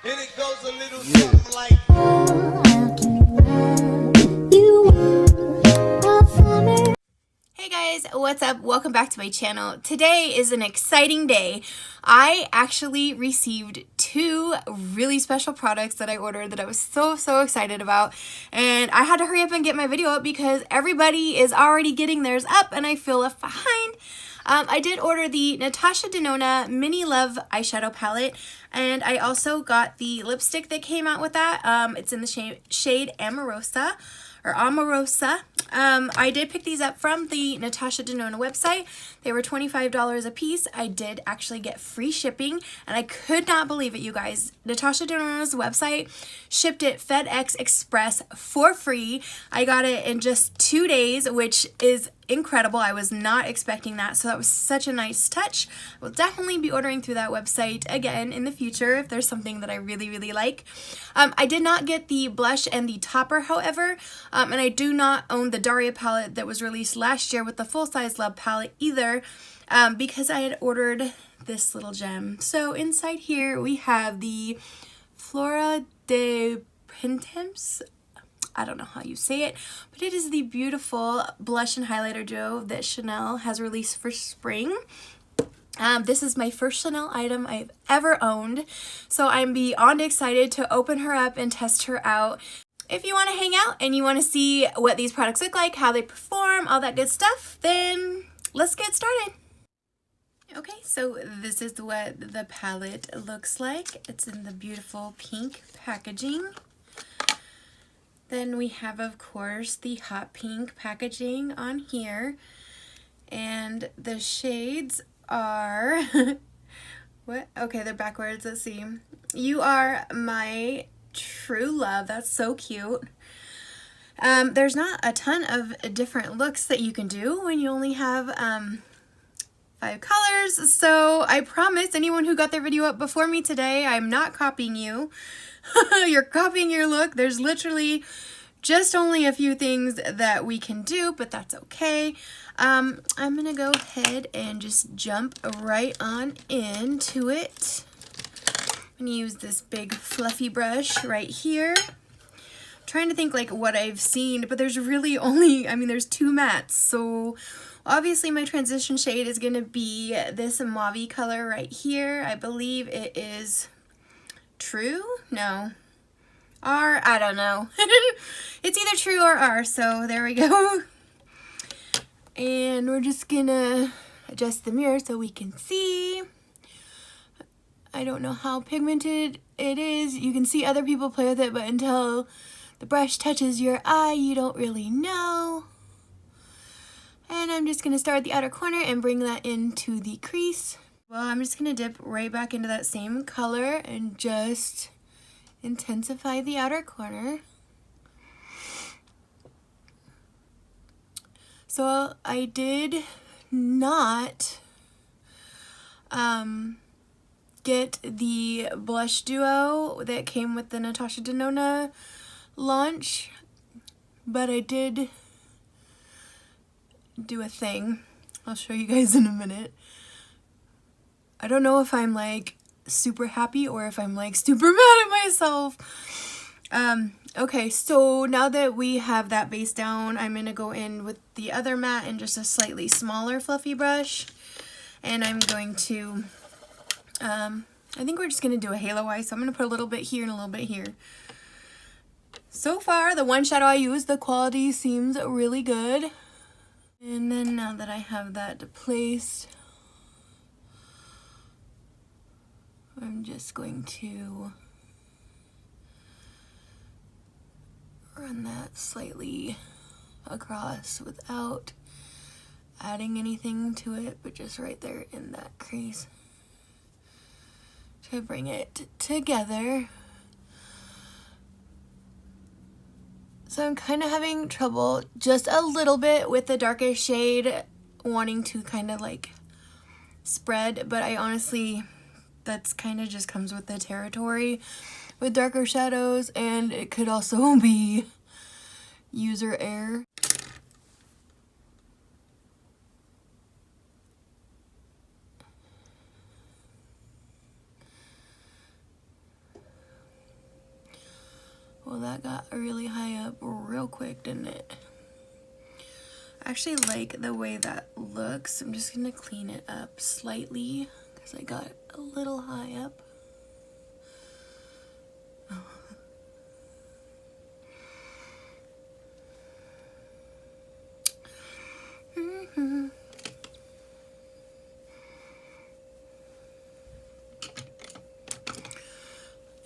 And it goes a little something like. Hey guys, what's up? Welcome back to my channel. Today is an exciting day. I actually received two really special products that I ordered that I was so excited about, and I had to hurry up and get my video up because everybody is already getting theirs up and I feel left behind. I did order the Natasha Denona Mini Love eyeshadow palette, and I also got the lipstick that came out with that. It's in the shade Amorosa. I did pick these up from the Natasha Denona website. They were $25 a piece. I did actually get free shipping, and I could not believe it, you guys. Natasha Denona's website shipped it FedEx Express for free. I got it in just 2 days, which is incredible. I was not expecting that, so that was such a nice touch. I will definitely be ordering through that website again in the future if there's something that I really like. I did not get the blush and the topper, however, and I do not own the Daria palette that was released last year with the full-size Love palette either, because I had ordered this little gem. So inside here we have the Fleurs de Printempts. I don't know how you say it, but it is the beautiful blush and highlighter duo that Chanel has released for spring. This is my first Chanel item I've ever owned, so I'm beyond excited to open her up and test her out. If you want to hang out and you want to see what these products look like, how they perform, all that good stuff, then let's get started. Okay, so this is what the palette looks like. It's in the beautiful pink packaging. Then we have, of course, the hot pink packaging on here. And the shades are... what? Okay, they're backwards. Let's see. You Are My True Love. That's so cute. There's not a ton of different looks that you can do when you only have 5 colors. So I promise anyone who got their video up before me today, I'm not copying you. You're copying your look. There's literally just only a few things that we can do, but that's okay. I'm gonna go ahead and just jump right on into it. I'm gonna use this big fluffy brush right here. I'm trying to think like what I've seen, but there's really only, there's 2 mattes, so obviously my transition shade is gonna be this mauve color right here. I believe it is True? No. R? I don't know. It's either True or R, so there we go. And we're just gonna adjust the mirror so we can see. I don't know how pigmented it is. You can see other people play with it, but until the brush touches your eye, you don't really know. And I'm just gonna start at the outer corner and bring that into the crease. Well, I'm just going to dip right back into that same color and just intensify the outer corner. So I did not get the blush duo that came with the Natasha Denona launch, but I did do a thing. I'll show you guys in a minute. I don't know if I'm like super happy or if I'm like super mad at myself. Okay, so now that we have that base down, I'm gonna go in with the other matte and just a slightly smaller fluffy brush. And I'm going to, I think we're just gonna do a halo eye, so I'm gonna put a little bit here and a little bit here. So far, the one shadow I used, the quality seems really good. And then now that I have that placed, I'm just going to run that slightly across without adding anything to it, but just right there in that crease to bring it together. So I'm kind of having trouble just a little bit with the darkest shade, wanting to kind of like spread, but I honestly, that's kind of just comes with the territory with darker shadows, and it could also be user error. Well, that got really high up real quick, didn't it? I actually like the way that looks. I'm just gonna clean it up slightly because I got a little high up.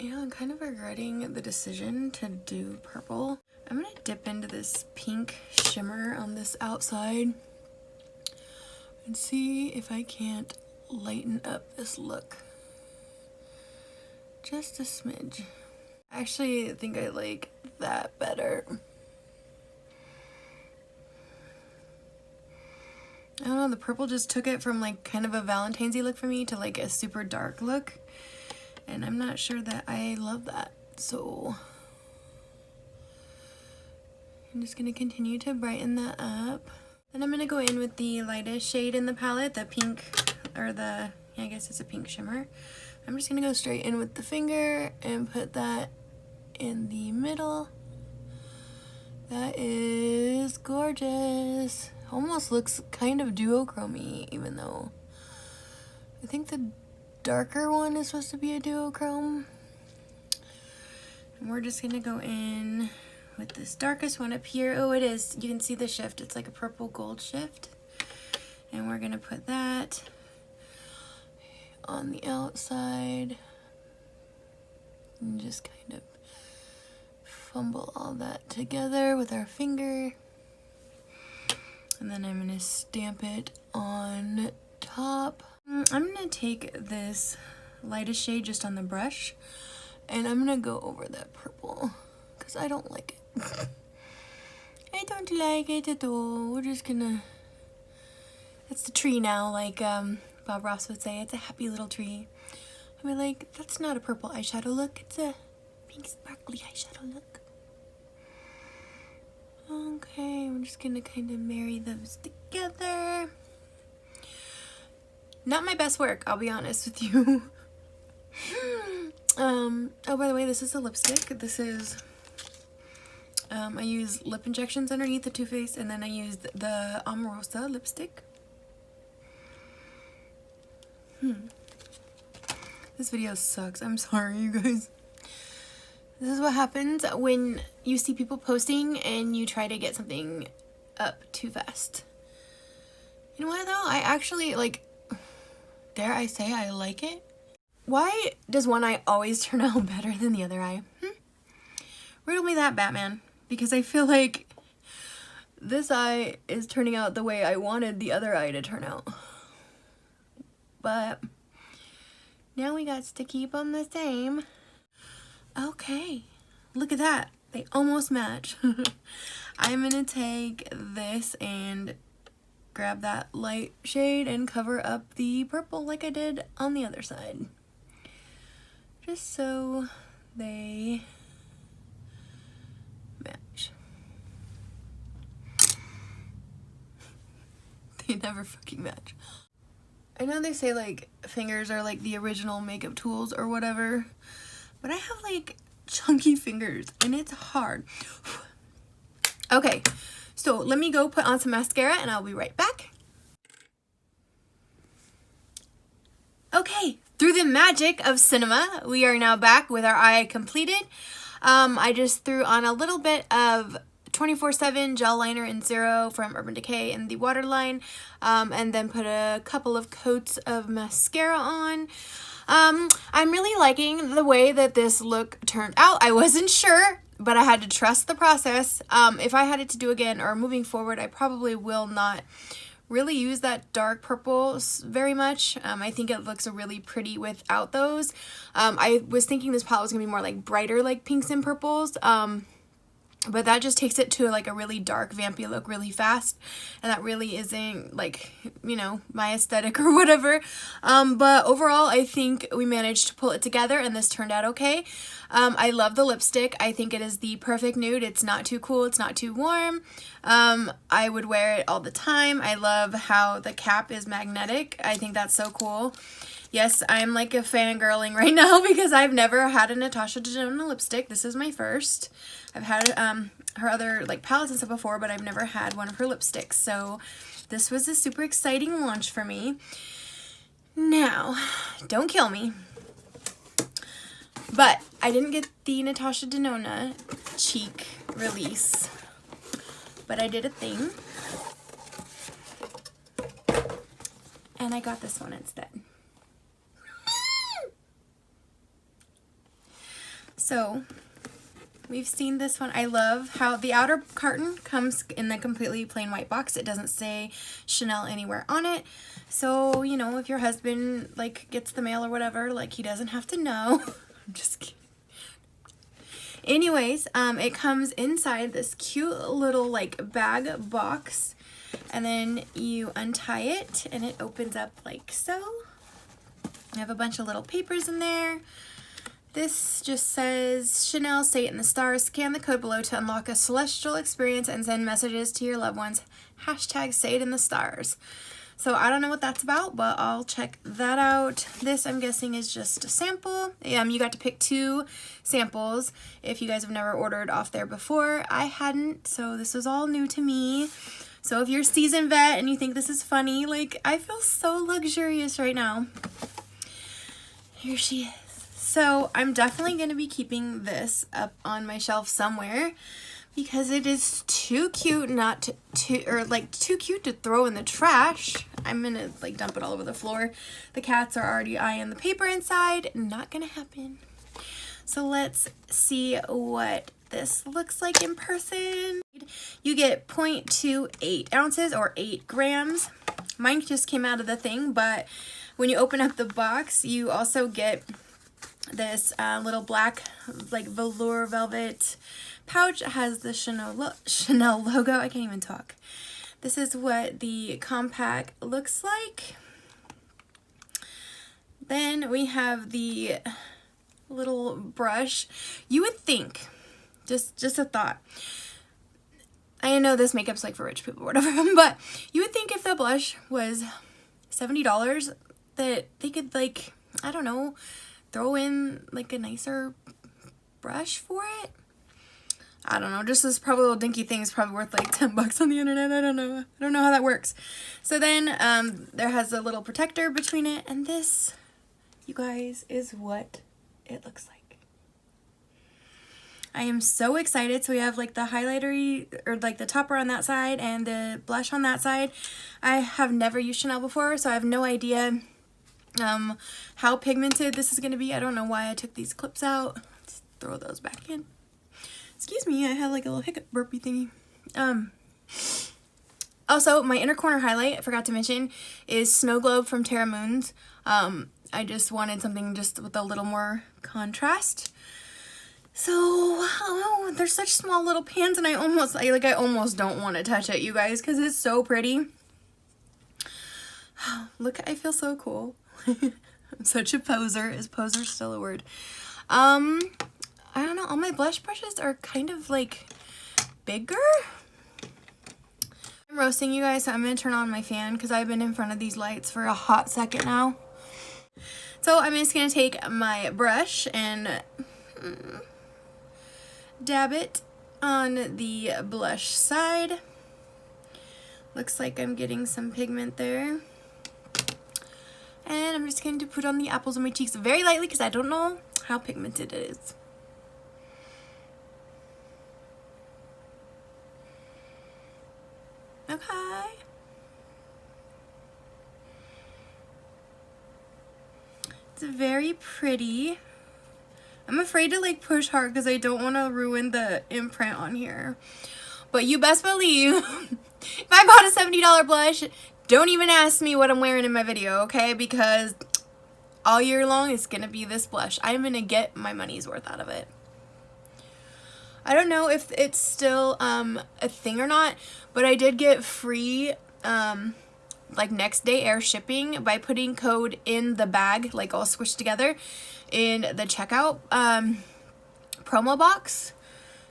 Yeah, I'm kind of regretting the decision to do purple. I'm gonna dip into this pink shimmer on this outside and see if I can't lighten up this look just a smidge. I actually think I like that better. I don't know, the purple just took it from like kind of a Valentine's-y look for me to like a super dark look. And I'm not sure that I love that. So I'm just gonna continue to brighten that up. Then I'm gonna go in with the lightest shade in the palette, the pink, or the, yeah, I guess it's a pink shimmer. I'm just gonna go straight in with the finger and put that in the middle. That is gorgeous. Almost looks kind of duochrome-y, even though I think the darker one is supposed to be a duochrome. And we're just gonna go in with this darkest one up here. Oh, it is. You can see the shift. It's like a purple gold shift. And we're gonna put that on the outside and just kind of fumble all that together with our finger. And then I'm gonna stamp it on top. I'm gonna take this lightest shade just on the brush and I'm gonna go over that purple because I don't like it. I don't like it at all. We're just gonna, it's the tree now, like Bob Ross would say, it's a happy little tree. I mean, like, that's not a purple eyeshadow look, it's a pink sparkly eyeshadow look. Okay, I'm just gonna kind of marry those together. Not my best work, I'll be honest with you. Oh, by the way, this is a lipstick. This is, I use lip injections underneath the Too Faced, and then I used the Amorosa lipstick. This video sucks. I'm sorry, you guys. This is what happens when you see people posting and you try to get something up too fast. You know what, though? I actually, like, dare I say I like it? Why does one eye always turn out better than the other eye? Riddle me that, Batman. Because I feel like this eye is turning out the way I wanted the other eye to turn out. But now we got to keep them the same. Okay, look at that. They almost match. I'm gonna take this and grab that light shade and cover up the purple like I did on the other side. Just so they match. They never fucking match. I know they say like fingers are like the original makeup tools or whatever, but I have like chunky fingers and it's hard. Okay, so let me go put on some mascara and I'll be right back. Okay, through the magic of cinema, we are now back with our eye completed. I just threw on a little bit of 24/7 gel liner in Zero from Urban Decay in the waterline, and then put a couple of coats of mascara on. I'm really liking the way that this look turned out. I wasn't sure, but I had to trust the process. If I had it to do again or moving forward, I probably will not really use that dark purple very much. I think it looks really pretty without those. I was thinking this palette was gonna be more like brighter, like pinks and purples. But that just takes it to like a really dark vampy look really fast, and that really isn't like, you know, my aesthetic or whatever. But overall I think we managed to pull it together and this turned out okay. I love the lipstick. I think it is the perfect nude. It's not too cool, it's not too warm. I would wear it all the time. I love how the cap is magnetic. I think that's so cool. Yes, I'm like a fangirling right now because I've never had a Natasha Denona lipstick. This is my first. I've had her other like palettes and stuff before, but I've never had one of her lipsticks. So this was a super exciting launch for me. Now, don't kill me, but I didn't get the Natasha Denona cheek release, but I did a thing, and I got this one instead. So we've seen this one. I love how the outer carton comes in the completely plain white box. It doesn't say Chanel anywhere on it. So, you know, if your husband like gets the mail or whatever, like he doesn't have to know. I'm just kidding. Anyways, it comes inside this cute little like bag box, and then you untie it and it opens up like so. I have a bunch of little papers in there. This just says, Chanel, say it in the stars, scan the code below to unlock a celestial experience and send messages to your loved ones. Hashtag say it in the stars. So I don't know what that's about, but I'll check that out. This, I'm guessing, is just a sample. You got to pick 2 samples if you guys have never ordered off there before. I hadn't, so this was all new to me. So if you're a seasoned vet and you think this is funny, like, I feel so luxurious right now. Here she is. So I'm definitely going to be keeping this up on my shelf somewhere because it is too cute not to, or like too cute to throw in the trash. I'm going to like dump it all over the floor. The cats are already eyeing the paper inside. Not going to happen. So let's see what this looks like in person. You get 0.28 ounces or 8 grams. Mine just came out of the thing, but when you open up the box, you also get this little black like velour velvet pouch. It has the Chanel logo. I can't even talk. This is what the compact looks like. Then we have the little brush. You would think, just a thought, I know this makeup's like for rich people or whatever, but you would think if the blush was $70 that they could, like, I don't know, throw in like a nicer brush for it. I don't know, just this probably little dinky thing is probably worth like 10 bucks on the internet. I don't know how that works. So then there has a little protector between it, and this, you guys, is what it looks like. I am so excited. So we have like the highlighter or like the topper on that side and the blush on that side. I have never used Chanel before, so I have no idea how pigmented this is going to be. I don't know why I took these clips out. Let's throw those back in. Excuse me, I have like a little hiccup burpy thingy. Also, my inner corner highlight, I forgot to mention, is Snow Globe from Terra Moons. I just wanted something just with a little more contrast. So, oh, they're such small little pans, and I almost don't want to touch it, you guys, because it's so pretty. Look, I feel so cool. I'm such a poser. Is poser still a word? I don't know. All my blush brushes are kind of like bigger. I'm roasting, you guys, so I'm going to turn on my fan because I've been in front of these lights for a hot second now. So I'm just going to take my brush and dab it on the blush side. Looks like I'm getting some pigment there. And I'm just going to put on the apples on my cheeks very lightly because I don't know how pigmented it is. Okay. It's very pretty. I'm afraid to like push hard because I don't want to ruin the imprint on here. But you best believe if I bought a $70 blush, don't even ask me what I'm wearing in my video, okay? Because all year long it's gonna be this blush. I'm gonna get my money's worth out of it. I don't know if it's still a thing or not, but I did get free like next day air shipping by putting code in the bag, like all squished together in the checkout promo box.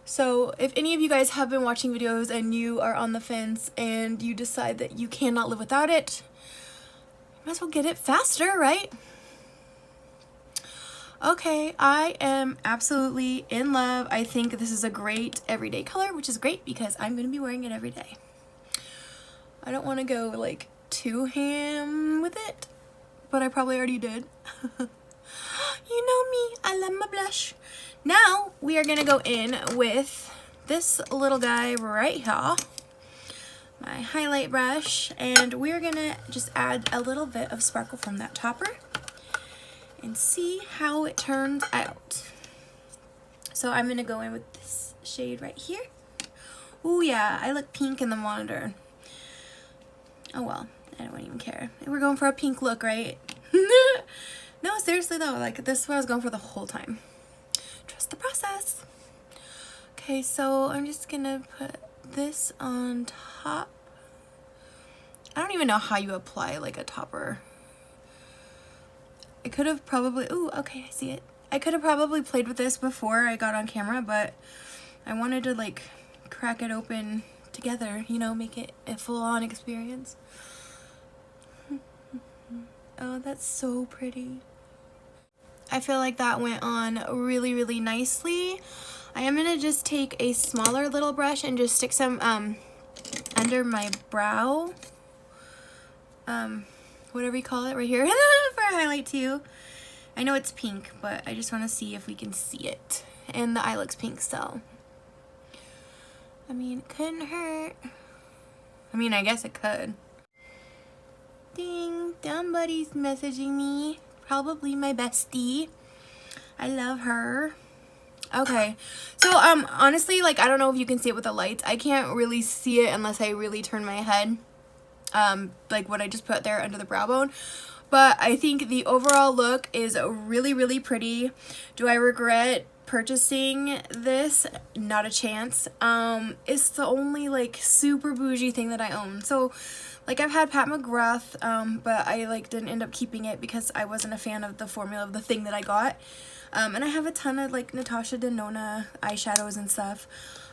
So if any of you guys have been watching videos and you are on the fence and you decide that you cannot live without it, you might as well get it faster, right? Okay, I am absolutely in love. I think this is a great everyday color, which is great because I'm going to be wearing it every day. I don't want to go like too ham with it, but I probably already did. You know me, I love my blush. Now we are going to go in with this little guy right here, my highlight brush, and we're going to just add a little bit of sparkle from that topper and see how it turns out. So I'm going to go in with this shade right here. Oh yeah, I look pink in the monitor. Oh well, I don't even care. We're going for a pink look, right? No, seriously though, like this is what I was going for the whole time. Trust the process. Okay, so I'm just gonna put this on top. I don't even know how you apply like a topper. I could have probably, ooh, okay, I see it. I could have probably played with this before I got on camera, but I wanted to like crack it open together, you know, make it a full-on experience. Oh, that's so pretty. I feel like that went on really, really nicely. I am gonna just take a smaller little brush and just stick some under my brow, whatever you call it, right here for a highlight too. I know it's pink, but I just want to see if we can see it. And the eye looks pink, so I mean, it couldn't hurt. I mean, I guess it could. Ding, somebody's messaging me. Probably my bestie. I love her. Okay, so honestly, like, I don't know if you can see it with the lights. I can't really see it unless I really turn my head, like what I just put there under the brow bone. But I think the overall look is really, really pretty. Do I regret purchasing this? Not a chance. It's the only like super bougie thing that I own. So like, I've had Pat McGrath, but I like didn't end up keeping it because I wasn't a fan of the formula of the thing that I got. And I have a ton of like Natasha Denona eyeshadows and stuff,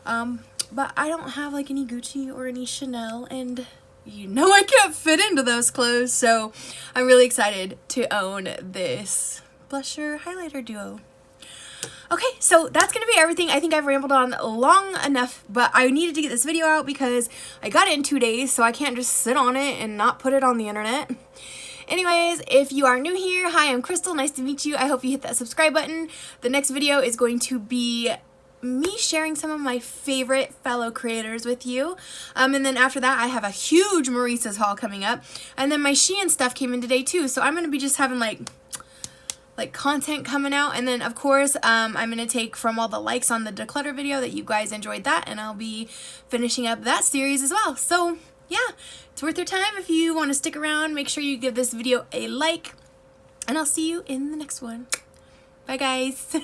but I don't have like any Gucci or any Chanel, and you know I can't fit into those clothes, so I'm really excited to own this blusher highlighter duo. Okay, so that's gonna be everything. I think I've rambled on long enough, but I needed to get this video out because I got it in 2 days, so I can't just sit on it and not put it on the internet. Anyways, if you are new here, hi, I'm Crystal. Nice to meet you. I hope you hit that subscribe button. The next video is going to be me sharing some of my favorite fellow creators with you. And then after that, I have a huge Maurice's haul coming up. And then my Shein stuff came in today too, so I'm going to be just having like content coming out. And then of course I'm gonna take from all the likes on the declutter video that you guys enjoyed that, and I'll be finishing up that series as well. So yeah, it's worth your time. If you want to stick around, make sure you give this video a like, and I'll see you in the next one. Bye guys.